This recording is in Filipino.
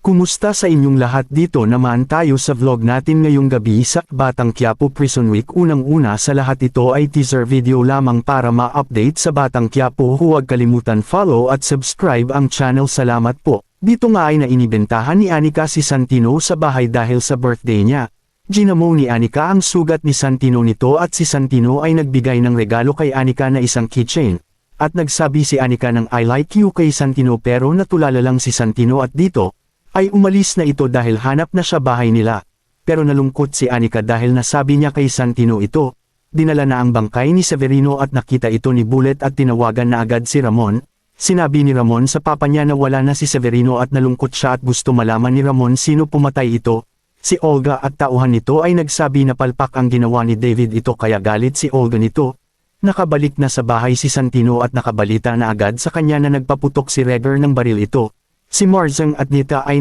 Kumusta sa inyong lahat? Dito naman tayo sa vlog natin ngayong gabi sa Batang Quiapo Prison Week. Unang-una sa lahat ito ay teaser video lamang para ma-update sa Batang Quiapo. Huwag kalimutan follow at subscribe ang channel. Salamat po. Dito nga ay nainibentahan ni Anika si Santino sa bahay dahil sa birthday niya. Ginamo ni Anika ang sugat ni Santino nito at si Santino ay nagbigay ng regalo kay Anika na isang keychain. At nagsabi si Anika ng I like you kay Santino pero natulala lang si Santino at dito ay umalis na ito dahil hanap na siya bahay nila. Pero nalungkot si Anika dahil nasabi niya kay Santino ito. Dinala na ang bangkay ni Severino at nakita ito ni Bullet at tinawagan na agad si Ramon. Sinabi ni Ramon sa papa niya na wala na si Severino at nalungkot siya at gusto malaman ni Ramon sino pumatay ito. Si Olga at tauhan nito ay nagsabi na palpak ang ginawa ni David ito kaya galit si Olga nito. Nakabalik na sa bahay si Santino at nakabalita na agad sa kanya na nagpaputok si Reger ng baril ito. Si Marzang at Nita ay